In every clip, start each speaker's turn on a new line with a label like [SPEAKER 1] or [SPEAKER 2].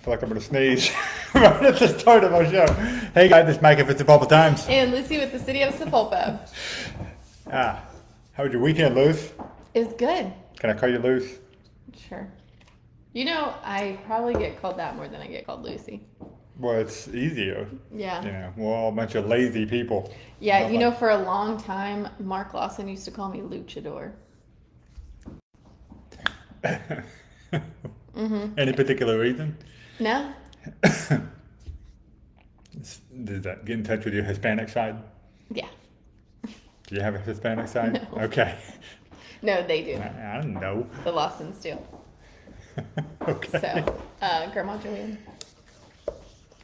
[SPEAKER 1] feel like I'm going to sneeze right at the start of our show. Hey guys, this is Mike at Sapulpa Times.
[SPEAKER 2] And Lucy with the city of Sapulpa.
[SPEAKER 1] How was your weekend, Luce?
[SPEAKER 2] It was good.
[SPEAKER 1] Can I call you Luce?
[SPEAKER 2] Sure. You know, I probably get called that more than I get called Lucy.
[SPEAKER 1] Well, it's easier.
[SPEAKER 2] Yeah.
[SPEAKER 1] You know, we're all a bunch of lazy people.
[SPEAKER 2] Yeah, you know, for a long time, Mark Lawson used to call me Luchador.
[SPEAKER 1] Any particular reason?
[SPEAKER 2] No?
[SPEAKER 1] Does that get in touch with your Hispanic side?
[SPEAKER 2] Yeah.
[SPEAKER 1] Do you have a Hispanic side?
[SPEAKER 2] No.
[SPEAKER 1] Okay.
[SPEAKER 2] No, they do.
[SPEAKER 1] I don't know.
[SPEAKER 2] The Lawsons do.
[SPEAKER 1] Okay.
[SPEAKER 2] So, Grandma Joanne,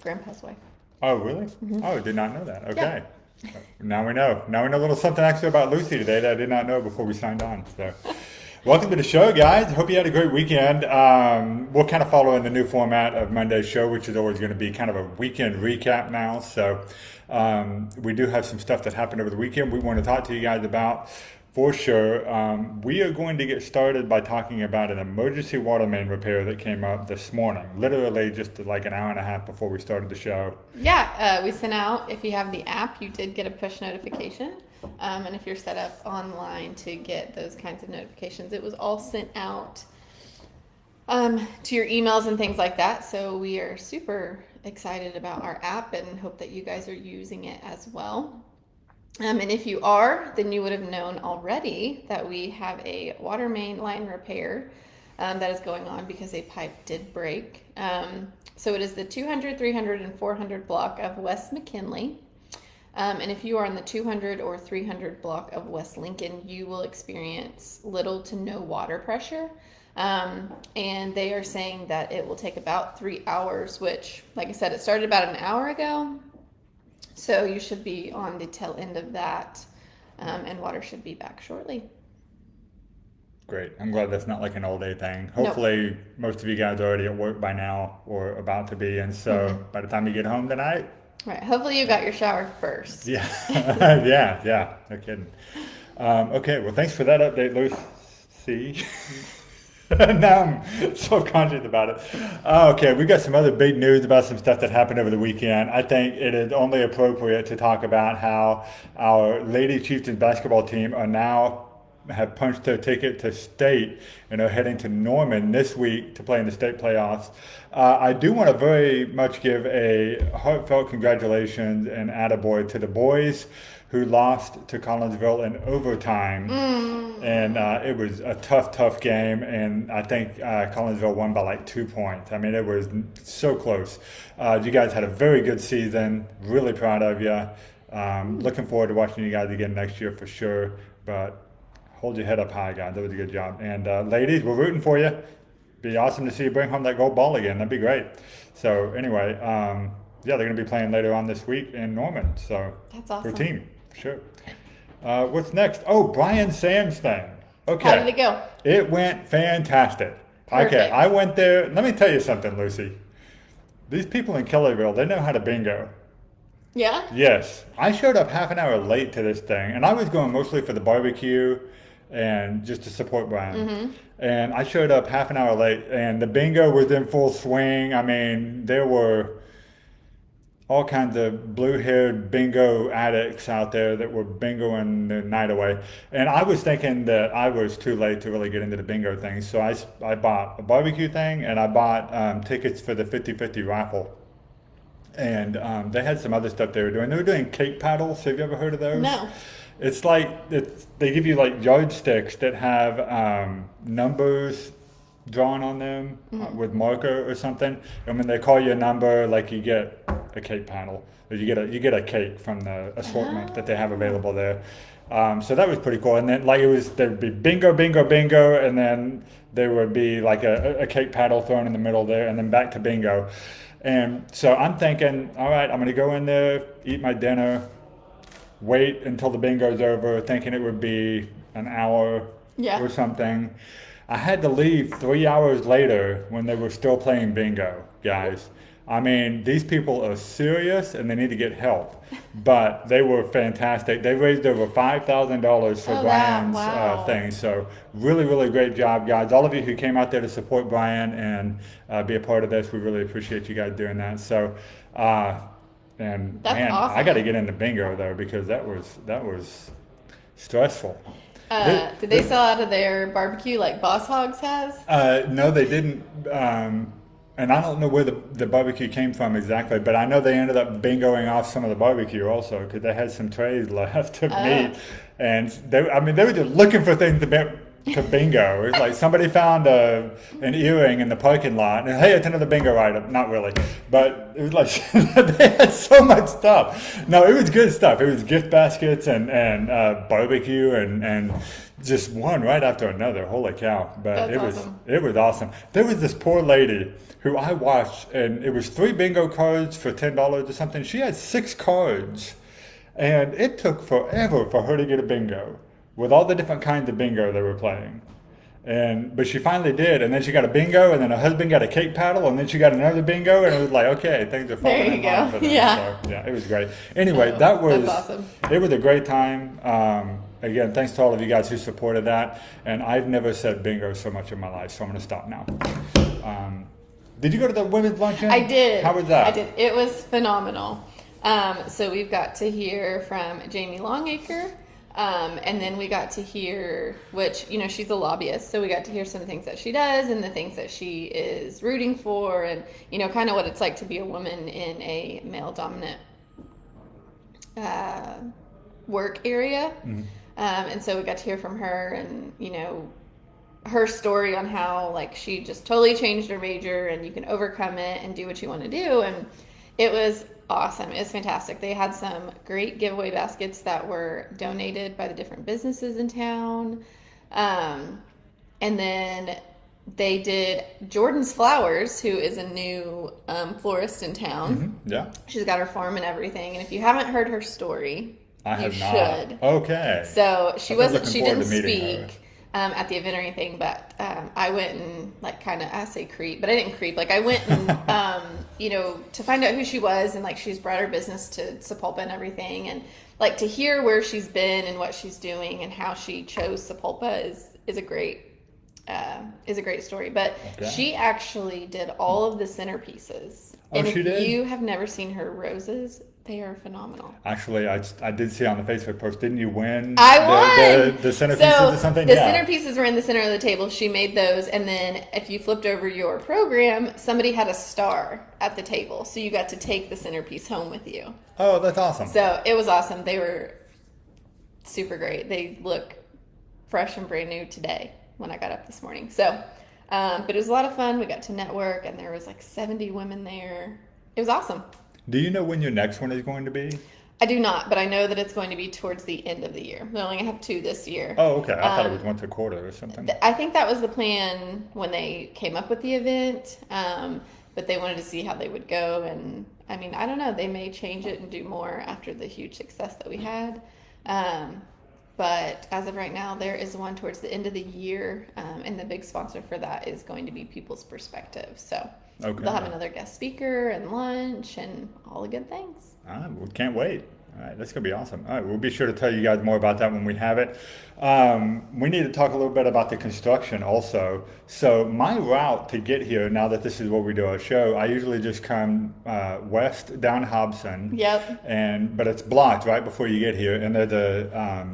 [SPEAKER 2] Grandpa's wife.
[SPEAKER 1] Oh, really? Oh, I did not know that. Okay. Now we know. Now we know a little something extra about Lucy today that I did not know before we signed on. So, welcome to the show, guys. Hope you had a great weekend. We're kind of following the new format of Monday's show, which is always going to be kind of a weekend recap now. So, we do have some stuff that happened over the weekend we want to talk to you guys about. For sure. We are going to get started by talking about an emergency water main repair that came up this morning, literally just like an hour and a half before we started the show.
[SPEAKER 2] Yeah, we sent out, if you have the app, you did get a push notification. And if you're set up online to get those kinds of notifications, it was all sent out to your emails and things like that. So we are super excited about our app and hope that you guys are using it as well. And if you are, then you would have known already that we have a water main line repair that is going on because a pipe did break. So it is the 200, 300, and 400 block of West McKinley. And if you are on the 200 or 300 block of West Lincoln, you will experience little to no water pressure. And they are saying that it will take about 3 hours, which, like I said, it started about an hour ago. So you should be on the tail end of that, and water should be back shortly.
[SPEAKER 1] Great. I'm glad that's not like an all-day thing. Hopefully, most of you guys are already at work by now or about to be, and so by the time you get home tonight...
[SPEAKER 2] Right. Hopefully you got your shower first.
[SPEAKER 1] Yeah. yeah. No kidding. Okay, well, thanks for that update, Lucy. Now I'm self-conscious about it. Okay, we got some other big news about some stuff that happened over the weekend. I think it is only appropriate to talk about how our Lady Chieftains basketball team are now have punched their ticket to state and are heading to Norman this week to play in the state playoffs. I do want to very much give a heartfelt congratulations and attaboy to the boys who lost to Collinsville in overtime. And it was a tough game, and I think Collinsville won by like 2 points. I mean, it was so close. You guys had a very good season. Really proud of you. Looking forward to watching you guys again next year for sure. But hold your head up high, guys. That was a good job. And ladies, we're rooting for you. Be awesome to see you bring home that gold ball again. That'd be great. So anyway, yeah, they're going to be playing later on this week in Norman. So
[SPEAKER 2] that's awesome.
[SPEAKER 1] For team, sure. What's next? Oh, Brian Sam's thing. Okay.
[SPEAKER 2] How did it go?
[SPEAKER 1] It went fantastic.
[SPEAKER 2] Perfect.
[SPEAKER 1] Okay, I went there. Let me tell you something, Lucy. These people in Kellyville, they know how to bingo.
[SPEAKER 2] Yeah?
[SPEAKER 1] Yes. I showed up half an hour late to this thing, and I was going mostly for the barbecue and just to support Brian. And I showed up half an hour late, and the bingo was in full swing. I mean, there were all kinds of blue-haired bingo addicts out there that were bingoing the night away. And I was thinking that I was too late to really get into the bingo thing. So I bought a barbecue thing, and I bought tickets for the 50-50 raffle. And they had some other stuff they were doing. They were doing cake paddles. Have you ever heard of those?
[SPEAKER 2] No.
[SPEAKER 1] It's like, they give you like yardsticks that have numbers drawn on them with marker or something, and when they call you a number, like you get a cake panel, or you get a cake from the assortment that they have available there. So that was pretty cool. And then like there'd be bingo, and then there would be like a cake paddle thrown in the middle there, and then back to bingo. And so I'm thinking, all right, I'm gonna go in there, eat my dinner, wait until the bingo's over, thinking it would be an hour or something. I had to leave 3 hours later when they were still playing bingo, guys. I mean, these people are serious and they need to get help. But they were fantastic. They raised over $5,000 for
[SPEAKER 2] Oh,
[SPEAKER 1] Brian's
[SPEAKER 2] wow.
[SPEAKER 1] thing. So really, really great job, guys. All of you who came out there to support Brian and be a part of this, we really appreciate you guys doing that. So, and
[SPEAKER 2] That's
[SPEAKER 1] man, I got to
[SPEAKER 2] awesome.
[SPEAKER 1] get into bingo though because that was stressful.
[SPEAKER 2] Did they sell out of their barbecue like Boss Hogs has?
[SPEAKER 1] No, they didn't. And I don't know where the barbecue came from exactly, but I know they ended up bingoing off some of the barbecue also because they had some trays left of
[SPEAKER 2] Oh,
[SPEAKER 1] meat, and I mean, they were just looking for things to bingo. It was like somebody found an earring in the parking lot, and hey, it's another bingo item. Not really, but it was like they had so much stuff. No, it was good stuff. It was gift baskets and barbecue and just one right after another. Holy cow! But
[SPEAKER 2] that's awesome.
[SPEAKER 1] it was awesome. There was this poor lady who I watched, and it was 3 bingo cards for $10 or something. She had 6 cards, and it took forever for her to get a bingo with all the different kinds of bingo they were playing. But she finally did, and then she got a bingo, and then her husband got a cake paddle, and then she got another bingo, and it was like, okay, things are
[SPEAKER 2] There
[SPEAKER 1] falling
[SPEAKER 2] you
[SPEAKER 1] in line
[SPEAKER 2] go.
[SPEAKER 1] for them.
[SPEAKER 2] Yeah.
[SPEAKER 1] So yeah, it was great. Anyway,
[SPEAKER 2] Oh, that's awesome.
[SPEAKER 1] it was a great time. Again, thanks to all of you guys who supported that, and I've never said bingo so much in my life, so I'm going to stop now. Um, did you go to the women's luncheon?
[SPEAKER 2] I did.
[SPEAKER 1] How was that?
[SPEAKER 2] I did. It was phenomenal. So we've got to hear from Jamie Longacre. And then we got to hear, which, you know, she's a lobbyist. So we got to hear some things that she does and the things that she is rooting for and, you know, kind of what it's like to be a woman in a male dominant work area.
[SPEAKER 1] Mhm.
[SPEAKER 2] And so we got to hear from her and, you know, her story on how like she just totally changed her major and you can overcome it and do what you want to do. And it was awesome. It was fantastic. They had some great giveaway baskets that were donated by the different businesses in town. And then they did Jordan's Flowers, who is a new florist in town.
[SPEAKER 1] Yeah,
[SPEAKER 2] She's got her farm and everything. And if you haven't heard her story,
[SPEAKER 1] I
[SPEAKER 2] you
[SPEAKER 1] have not.
[SPEAKER 2] should.
[SPEAKER 1] Okay.
[SPEAKER 2] So she
[SPEAKER 1] I've been
[SPEAKER 2] wasn't.
[SPEAKER 1] looking
[SPEAKER 2] She
[SPEAKER 1] forward
[SPEAKER 2] didn't
[SPEAKER 1] to meeting her.
[SPEAKER 2] speak at the event or anything, but I went and like kind of I say creep, but I didn't creep. Like I went and you know to find out who she was and like she's brought her business to Sapulpa and everything, and like to hear where she's been and what she's doing and how she chose Sapulpa is a great story. But
[SPEAKER 1] Okay.
[SPEAKER 2] she actually did all of the centerpieces.
[SPEAKER 1] Oh,
[SPEAKER 2] And
[SPEAKER 1] she
[SPEAKER 2] if
[SPEAKER 1] did?
[SPEAKER 2] you have never seen her roses, they are phenomenal.
[SPEAKER 1] Actually, I did see on the Facebook post. Didn't you win?
[SPEAKER 2] I
[SPEAKER 1] the
[SPEAKER 2] won.
[SPEAKER 1] the centerpieces
[SPEAKER 2] So
[SPEAKER 1] or something?
[SPEAKER 2] the
[SPEAKER 1] Yeah.
[SPEAKER 2] centerpieces were in the center of the table. She made those, and then if you flipped over your program, somebody had a star at the table, so you got to take the centerpiece home with you.
[SPEAKER 1] Oh, that's awesome.
[SPEAKER 2] So it was awesome. They were super great. They look fresh and brand new today when I got up this morning. So, but it was a lot of fun. We got to network, and there was like 70 women there. It was awesome.
[SPEAKER 1] Do you know when your next one is going to be?
[SPEAKER 2] I do not, but I know that it's going to be towards the end of the year. We're only going to have 2 this year.
[SPEAKER 1] Oh, okay. I thought it was once a quarter or something.
[SPEAKER 2] I think that was the plan when they came up with the event, but they wanted to see how they would go. And I mean, I don't know. They may change it and do more after the huge success that we had. But as of right now, there is one towards the end of the year, and the big sponsor for that is going to be People's Perspective. So
[SPEAKER 1] Okay.
[SPEAKER 2] they'll have another guest speaker and lunch and all the good things.
[SPEAKER 1] We can't wait. All right, that's going to be awesome. All right, we'll be sure to tell you guys more about that when we have it. We need to talk a little bit about the construction also. So my route to get here, now that this is where we do our show, I usually just come west down Hobson.
[SPEAKER 2] Yep.
[SPEAKER 1] But it's blocked right before you get here, and there's a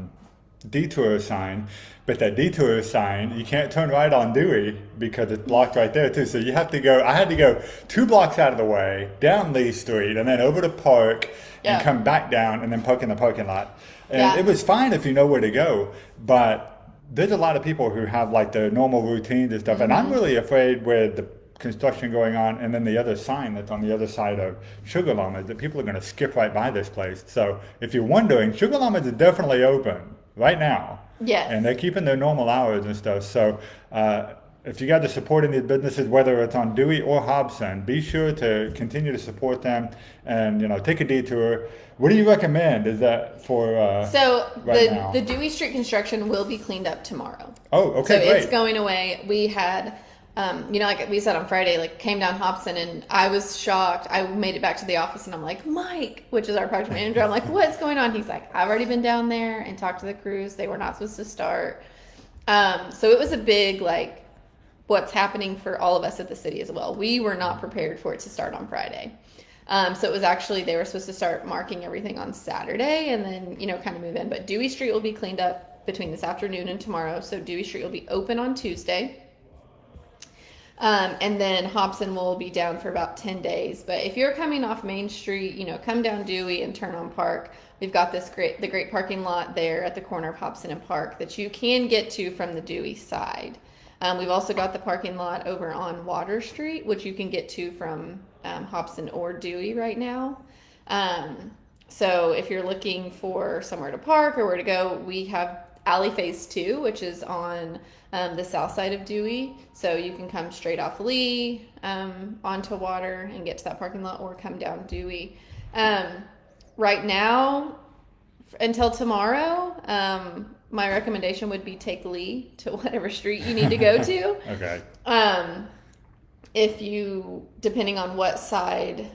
[SPEAKER 1] detour sign. But that detour sign, you can't turn right on Dewey because it's blocked right there too. So you have to go. I had to go 2 blocks out of the way, down Lee Street, and then over to Park,
[SPEAKER 2] Yeah.
[SPEAKER 1] and come back down, and then park in the parking lot. And
[SPEAKER 2] Yeah.
[SPEAKER 1] it was fine if you know where to go, but there's a lot of people who have like their normal routines and stuff. And I'm really afraid with the construction going on, and then the other sign that's on the other side of Sugar Llamas, that people are going to skip right by this place. So if you're wondering, Sugar Llamas is definitely open right now.
[SPEAKER 2] Yes.
[SPEAKER 1] And they're keeping their normal hours and stuff. So if you guys are supporting these businesses, whether it's on Dewey or Hobson, be sure to continue to support them and, you know, take a detour. What do you recommend? Is that for
[SPEAKER 2] So
[SPEAKER 1] right now?
[SPEAKER 2] the Dewey Street construction will be cleaned up tomorrow.
[SPEAKER 1] Oh, okay,
[SPEAKER 2] So
[SPEAKER 1] great.
[SPEAKER 2] it's going away. We had Like we said on Friday, like came down Hobson and I was shocked. I made it back to the office and I'm like, Mike, which is our project manager. I'm like, what's going on? He's like, I've already been down there and talked to the crews. They were not supposed to start. So it was a big, like, what's happening for all of us at the city as well. We were not prepared for it to start on Friday. So it was actually, they were supposed to start marking everything on Saturday and then, kind of move in. But Dewey Street will be cleaned up between this afternoon and tomorrow. So Dewey Street will be open on Tuesday. And then Hobson will be down for about 10 days. But if you're coming off Main Street, come down Dewey and turn on Park. We've got the great parking lot there at the corner of Hobson and Park that you can get to from the Dewey side. We've also got the parking lot over on Water Street, which you can get to from Hobson or Dewey right now. So if you're looking for somewhere to park or where to go, we have Alley Phase 2, which is on the south side of Dewey. So you can come straight off Lee onto Water and get to that parking lot or come down Dewey. Right now, until tomorrow, my recommendation would be take Lee to whatever street you need to go to.
[SPEAKER 1] Okay.
[SPEAKER 2] If you, depending on what side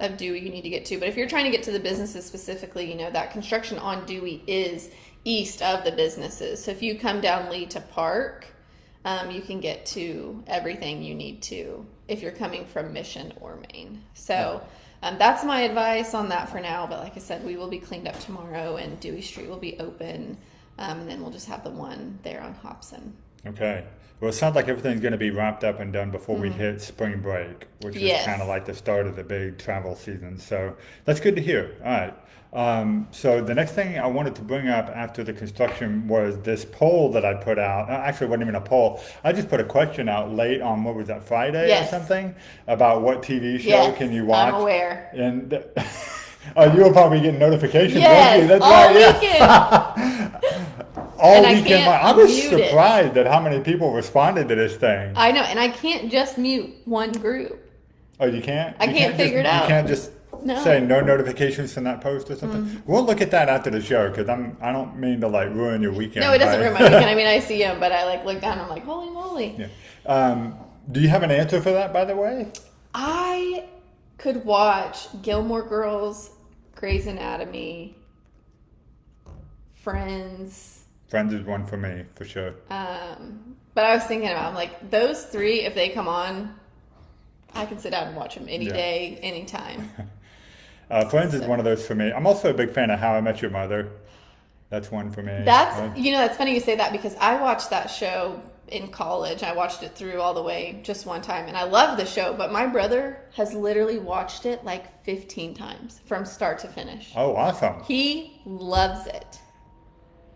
[SPEAKER 2] of Dewey you need to get to. But if you're trying to get to the businesses specifically, that construction on Dewey is east of the businesses. So if you come down Lee to Park, you can get to everything you need to if you're coming from Mission or Maine. So that's my advice on that for now. But like I said, we will be cleaned up tomorrow and Dewey Street will be open. And then we'll just have the one there on Hobson.
[SPEAKER 1] Okay. Well, it sounds like everything's going to be wrapped up and done before we hit spring break, which is kind of like the start of the big travel season. So that's good to hear. All right. So the next thing I wanted to bring up after the construction was this poll that I put out. Actually, it wasn't even a poll. I just put a question out late on, what was that, Friday or something? About what TV show can you watch?
[SPEAKER 2] I'm aware.
[SPEAKER 1] And you were probably getting notifications.
[SPEAKER 2] Yes,
[SPEAKER 1] That's
[SPEAKER 2] all
[SPEAKER 1] right,
[SPEAKER 2] weekend.
[SPEAKER 1] All weekend. I was surprised at how many people responded to this thing.
[SPEAKER 2] I know, and I can't just mute one group.
[SPEAKER 1] Oh, you can't?
[SPEAKER 2] I can't figure it out.
[SPEAKER 1] You can't just say no notifications from that post or something? We'll look at that after the show, because I don't mean to ruin your weekend.
[SPEAKER 2] No, it doesn't ruin my weekend. I mean, I see them, but I look down and I'm like, holy moly.
[SPEAKER 1] Yeah. Do you have an answer for that, by the way?
[SPEAKER 2] I could watch Gilmore Girls, Grey's Anatomy, Friends.
[SPEAKER 1] Friends is one for me, for sure.
[SPEAKER 2] But I was thinking about, I'm like, those three, if they come on, I can sit down and watch them any day, anytime.
[SPEAKER 1] Friends is one of those for me. I'm also a big fan of How I Met Your Mother. That's one for me.
[SPEAKER 2] That's funny you say that, because I watched that show in college. I watched it through all the way just one time, and I love the show, but my brother has literally watched it 15 times from start to finish.
[SPEAKER 1] Oh, awesome.
[SPEAKER 2] He loves it.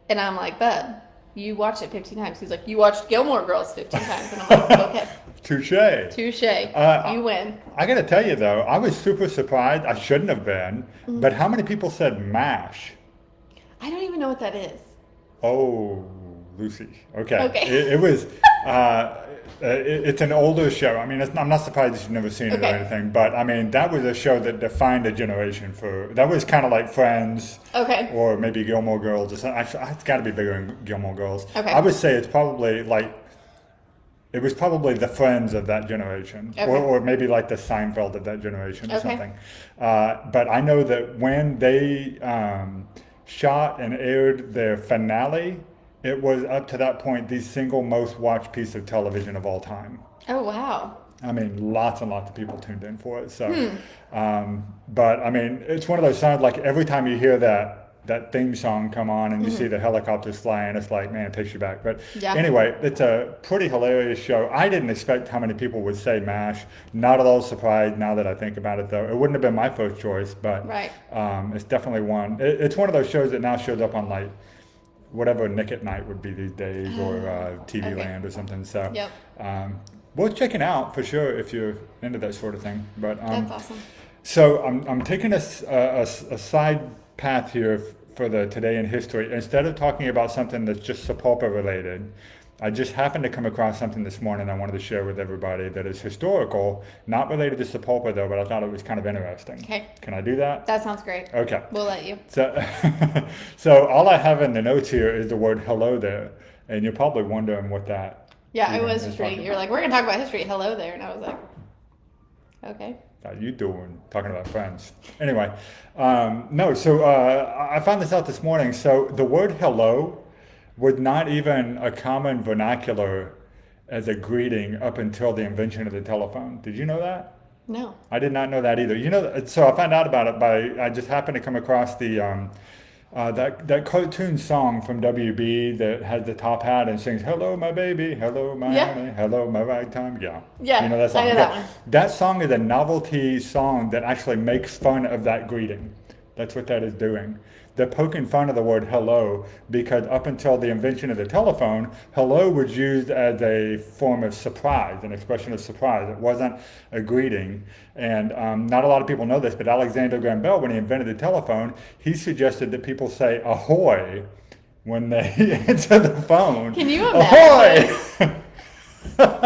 [SPEAKER 2] And I'm like, bud, you watched it 15 times. He's like, you watched Gilmore Girls 15 times. And I'm like, okay.
[SPEAKER 1] Touche.
[SPEAKER 2] You win.
[SPEAKER 1] I got to tell you, though, I was super surprised. I shouldn't have been. But how many people said MASH?
[SPEAKER 2] I don't even know what that is.
[SPEAKER 1] Oh, Lucy. Okay.
[SPEAKER 2] Okay.
[SPEAKER 1] It was... it's an older show. I mean, I'm not surprised that you've never seen it or anything, but I mean, that was a show that defined a generation that was kind of like Friends.
[SPEAKER 2] Okay.
[SPEAKER 1] Or maybe Gilmore Girls or something. Actually, it's got to be bigger than Gilmore Girls.
[SPEAKER 2] Okay.
[SPEAKER 1] I would say it's probably it was probably the Friends of that generation.
[SPEAKER 2] Okay.
[SPEAKER 1] Or maybe like the Seinfeld of that generation or something. But I know that when they shot and aired their finale, it was up to that point the single most watched piece of television of all time.
[SPEAKER 2] Oh, wow.
[SPEAKER 1] I mean, lots and lots of people tuned in for it. So, but I mean, it's one of those songs, every time you hear that theme song come on and you see the helicopters flying, it's like, man, it takes you back. But anyway, it's a pretty hilarious show. I didn't expect how many people would say MASH. Not at all surprised now that I think about it, though. It wouldn't have been my first choice, but it's definitely one. It's one of those shows that now shows up on whatever Nick at Night would be these days, or TV Land or something. So worth checking out for sure if you're into that sort of thing. But
[SPEAKER 2] that's awesome.
[SPEAKER 1] So I'm taking a side path here for the Today in History. Instead of talking about something that's just Sapulpa related, I just happened to come across something this morning I wanted to share with everybody that is historical, not related to Sapulpa though, but I thought it was kind of interesting.
[SPEAKER 2] Okay.
[SPEAKER 1] Can I do that?
[SPEAKER 2] That sounds great.
[SPEAKER 1] Okay.
[SPEAKER 2] We'll let you.
[SPEAKER 1] So all I have in the notes here is the word hello there, and you're probably wondering what that
[SPEAKER 2] Yeah, I
[SPEAKER 1] Even
[SPEAKER 2] was
[SPEAKER 1] as
[SPEAKER 2] just reading.
[SPEAKER 1] talking
[SPEAKER 2] You were like, we're gonna talk about history. Hello there, and I was like, okay.
[SPEAKER 1] How you doing? Talking about friends. Anyway, no. So I found this out this morning. So the word hello was not even a common vernacular as a greeting up until the invention of the telephone. Did you know that?
[SPEAKER 2] No.
[SPEAKER 1] I did not know that either. You know, so I found out about it by I just happened to come across the that cartoon song from WB that has the top hat and sings "Hello, my baby, hello, my
[SPEAKER 2] Yeah.
[SPEAKER 1] honey, hello, my ragtime." Yeah,
[SPEAKER 2] Yeah,
[SPEAKER 1] you know that song.
[SPEAKER 2] I know that one.
[SPEAKER 1] That song is a novelty song that actually makes fun of that greeting. That's what that is doing. They're poking fun of the word hello because up until the invention of the telephone, hello was used as a form of surprise, an expression of surprise. It wasn't a greeting. And not a lot of people know this, but Alexander Graham Bell, when he invented the telephone, he suggested that people say ahoy when they answer the phone.
[SPEAKER 2] Can you imagine?
[SPEAKER 1] Ahoy!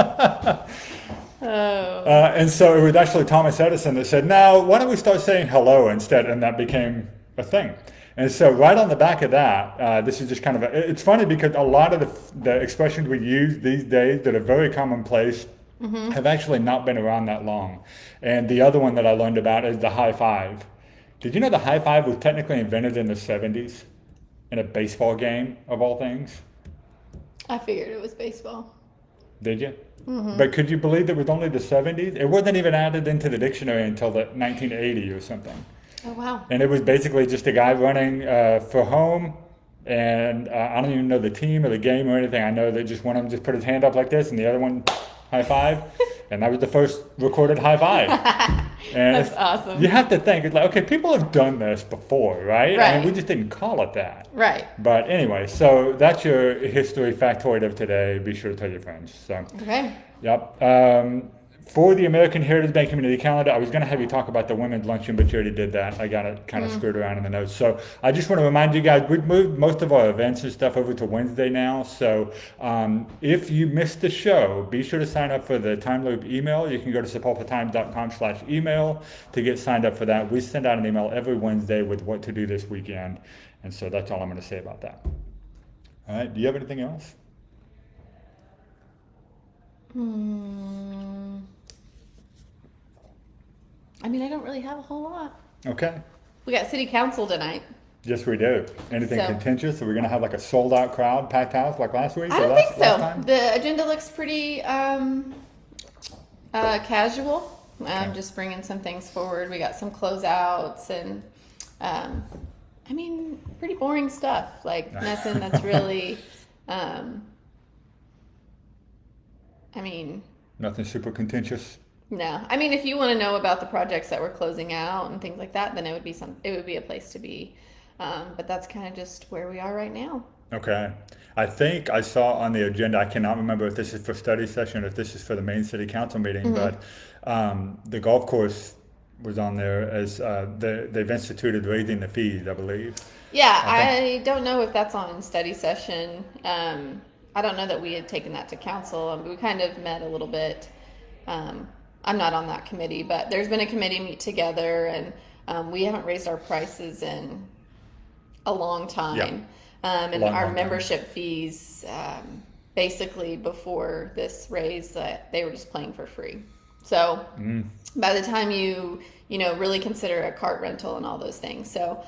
[SPEAKER 2] Oh.
[SPEAKER 1] And so it was actually Thomas Edison that said, "Now, why don't we start saying hello instead?" And that became a thing. And so right on the back of that, this is just kind of it's funny because a lot of the expressions we use these days that are very commonplace have actually not been around that long. And the other one that I learned about is the high five. Did you know the high five was technically invented in the 70s in a baseball game, of all things?
[SPEAKER 2] I figured it was baseball.
[SPEAKER 1] Did you? But could you believe it was only the 70s? It wasn't even added into the dictionary until the 1980 or something.
[SPEAKER 2] Oh, wow.
[SPEAKER 1] And it was basically just a guy running for home, and I don't even know the team or the game or anything. I know that just one of them just put his hand up like this, and the other one high five, and that was the first recorded high five. And
[SPEAKER 2] That's awesome.
[SPEAKER 1] You have to think, it's like, okay, people have done this before, right? I mean,
[SPEAKER 2] Right.
[SPEAKER 1] we just didn't call it that.
[SPEAKER 2] Right.
[SPEAKER 1] But anyway, so that's your history factoid of today. Be sure to tell your friends. So,
[SPEAKER 2] Okay.
[SPEAKER 1] yep. For the American Heritage Bank Community Calendar, I was going to have you talk about the women's luncheon, but you already did that. I got it kind of screwed around in the notes. So I just want to remind you guys, we've moved most of our events and stuff over to Wednesday now. So if you missed the show, be sure to sign up for the Time Loop email. You can go to sapulpatimes.com/email to get signed up for that. We send out an email every Wednesday with what to do this weekend. And so that's all I'm going to say about that. All right. Do you have anything else?
[SPEAKER 2] I mean, I don't really have a whole lot.
[SPEAKER 1] Okay.
[SPEAKER 2] We got city council tonight.
[SPEAKER 1] Yes, we do. Anything
[SPEAKER 2] So-
[SPEAKER 1] contentious? Are we going to have like a sold out crowd, packed house like last week?
[SPEAKER 2] I
[SPEAKER 1] or
[SPEAKER 2] don't
[SPEAKER 1] last,
[SPEAKER 2] think so.
[SPEAKER 1] last time?
[SPEAKER 2] The agenda looks pretty casual.
[SPEAKER 1] Okay.
[SPEAKER 2] Just bringing some things forward. We got some closeouts and, I mean, pretty boring stuff. Like nothing that's really, I mean,
[SPEAKER 1] Nothing super contentious.
[SPEAKER 2] no. I mean, if you want to know about the projects that we're closing out and things like that, then it would be a place to be. But that's kind of just where we are right now.
[SPEAKER 1] Okay. I think I saw on the agenda, I cannot remember if this is for study session or if this is for the main city council meeting, but the golf course was on there as they've instituted raising the fees, I believe.
[SPEAKER 2] Yeah,
[SPEAKER 1] Okay.
[SPEAKER 2] I don't know if that's on study session. I don't know that we had taken that to council. We kind of met a little bit. I'm not on that committee, but there's been a committee meet together, and we haven't raised our prices in a long time.
[SPEAKER 1] Yeah.
[SPEAKER 2] And
[SPEAKER 1] Long
[SPEAKER 2] our
[SPEAKER 1] time.
[SPEAKER 2] membership fees, basically before this raise, they were just playing for free. So by the time you really consider a cart rental and all those things, so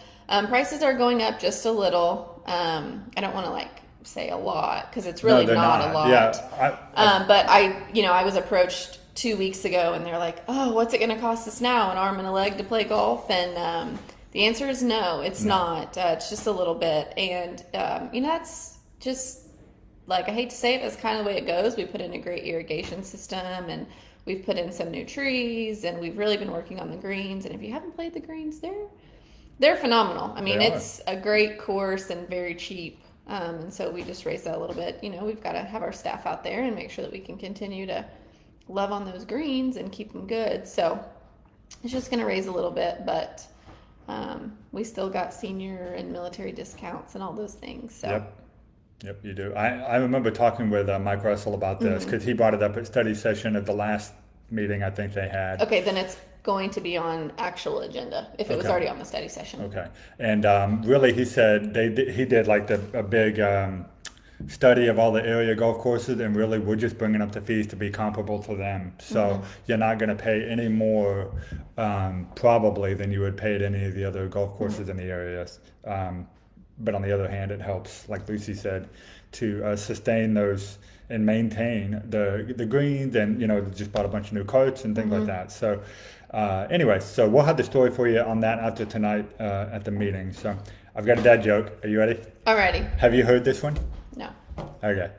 [SPEAKER 2] prices are going up just a little. I don't want to say a lot because it's really
[SPEAKER 1] No, they're
[SPEAKER 2] not a lot.
[SPEAKER 1] Yeah.
[SPEAKER 2] But I was approached 2 weeks ago, and they're like, "Oh, what's it going to cost us now, an arm and a leg to play golf?" And the answer is no, it's not. It's just a little bit, and that's just I hate to say it, that's kind of the way it goes. We put in a great irrigation system, and we've put in some new trees, and we've really been working on the greens. And if you haven't played the greens, they're phenomenal. I mean,
[SPEAKER 1] They are.
[SPEAKER 2] it's a great course and very cheap. And so we just raised that a little bit. We've got to have our staff out there and make sure that we can continue to love on those greens and keep them good. So it's just going to raise a little bit, but we still got senior and military discounts and all those things. So
[SPEAKER 1] Yep, you do. I remember talking with Mike Russell about this because he brought it up at study session at the last meeting I think they had.
[SPEAKER 2] okay, then it's going to be on actual agenda if it was
[SPEAKER 1] Okay.
[SPEAKER 2] already on the study session.
[SPEAKER 1] Okay, and really, he said he did like a big study of all the area golf courses, and really we're just bringing up the fees to be comparable to them. So you're not going to pay any more probably than you would pay at any of the other golf courses in the areas. But on the other hand, it helps, like Lucy said, to sustain those and maintain the greens, and just bought a bunch of new carts and things like that. So anyway, so we'll have the story for you on that after tonight at the meeting. So I've got a dad joke. Are you ready?
[SPEAKER 2] Alrighty.
[SPEAKER 1] Have you heard this one?
[SPEAKER 2] No.
[SPEAKER 1] Okay.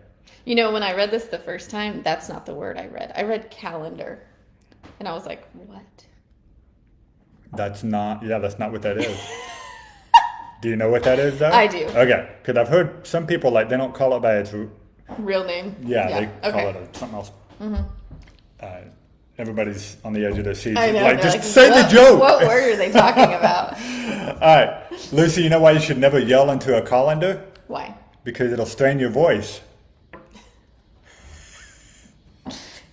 [SPEAKER 2] When I read this the first time, that's not the word I read. I read calendar. And I was like, what?
[SPEAKER 1] That's not what that is. Do you know what that is, though?
[SPEAKER 2] I do.
[SPEAKER 1] Okay, because I've heard some people, like, they don't call it by its
[SPEAKER 2] real name.
[SPEAKER 1] Yeah, they call it something else. Everybody's on the edge of their seats.
[SPEAKER 2] I know,
[SPEAKER 1] like, just
[SPEAKER 2] like,
[SPEAKER 1] say the joke.
[SPEAKER 2] What word are they talking about?
[SPEAKER 1] All right, Lucy, you know why you should never yell into a colander?
[SPEAKER 2] Why?
[SPEAKER 1] Because it'll strain your voice.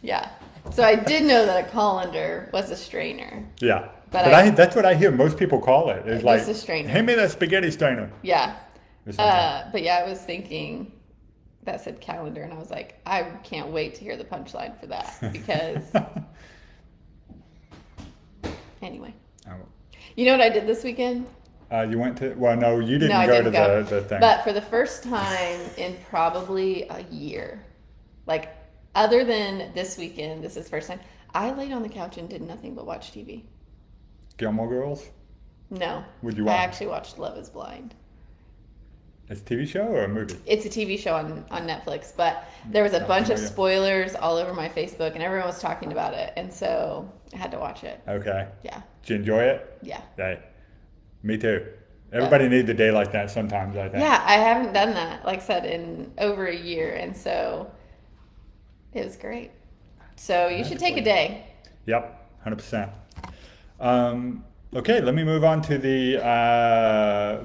[SPEAKER 2] Yeah. So I did know that a colander was a strainer.
[SPEAKER 1] Yeah. But that's what I hear most people call it. It's like,
[SPEAKER 2] a strainer.
[SPEAKER 1] Hand me that spaghetti strainer.
[SPEAKER 2] Yeah. But yeah, I was thinking that said calendar, and I was like, I can't wait to hear the punchline for that, because anyway.
[SPEAKER 1] Oh.
[SPEAKER 2] You know what I did this weekend?
[SPEAKER 1] You went to, well, no, you didn't
[SPEAKER 2] No, I
[SPEAKER 1] go
[SPEAKER 2] didn't
[SPEAKER 1] to
[SPEAKER 2] go.
[SPEAKER 1] the thing.
[SPEAKER 2] But for the first time in probably a year, like other than this weekend, this is the first time, I laid on the couch and did nothing but watch TV.
[SPEAKER 1] Gilmore Girls?
[SPEAKER 2] No.
[SPEAKER 1] Would you watch?
[SPEAKER 2] I actually watched Love is Blind.
[SPEAKER 1] It's a TV show or a movie?
[SPEAKER 2] It's a TV show on Netflix, but there was a bunch of spoilers all over my Facebook, and everyone was talking about it, and so I had to watch it.
[SPEAKER 1] Okay.
[SPEAKER 2] Yeah.
[SPEAKER 1] Did you enjoy it?
[SPEAKER 2] Yeah.
[SPEAKER 1] Hey, me too. Everybody needs a day like that sometimes, I think.
[SPEAKER 2] Yeah, I haven't done that, like I said, in over a year, and so it was great. So you should take a day.
[SPEAKER 1] Yep, 100%. Okay, let me move on to the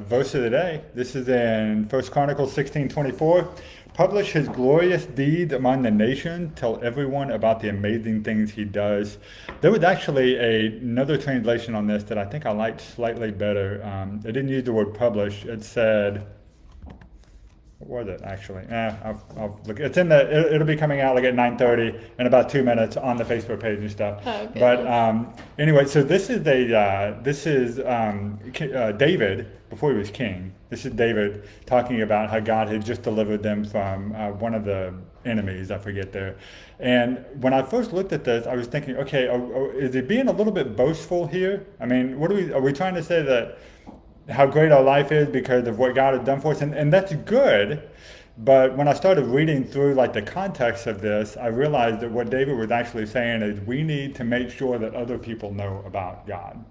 [SPEAKER 1] verse of the day. This is in 1 Chronicles 16:24. Publish his glorious deeds among the nation. Tell everyone about the amazing things he does. There was actually another translation on this that I think I liked slightly better. It didn't use the word publish. It said, what was it actually? I'll look. It's in the. It'll be coming out like at 9:30 in about 2 minutes on the Facebook page and stuff.
[SPEAKER 2] Oh, good.
[SPEAKER 1] But anyway, so this is David before he was king. This is David talking about how God had just delivered them from one of the enemies. I forget there. And when I first looked at this, I was thinking, okay, is he being a little bit boastful here? I mean, are we trying to say that how great our life is because of what God has done for us? And that's good. But when I started reading through like the context of this, I realized that what David was actually saying is we need to make sure that other people know about God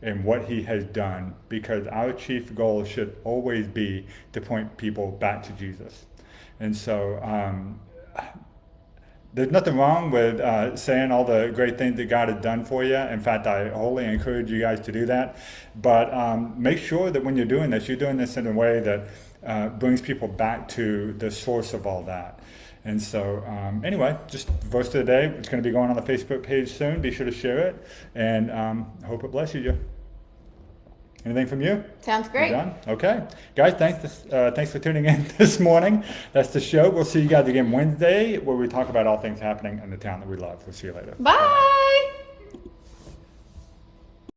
[SPEAKER 1] and what he has done, because our chief goal should always be to point people back to Jesus. And so there's nothing wrong with saying all the great things that God has done for you. In fact, I wholly encourage you guys to do that. But make sure that when you're doing this in a way that brings people back to the source of all that. And so anyway, just verse of the day. It's going to be going on the Facebook page soon. Be sure to share it. And I hope it blesses you. Anything from you?
[SPEAKER 2] Sounds great.
[SPEAKER 1] We're done? Okay. Guys, thanks for tuning in this morning. That's the show. We'll see you guys again Wednesday, where we talk about all things happening in the town that we love. We'll see you later.
[SPEAKER 2] Bye.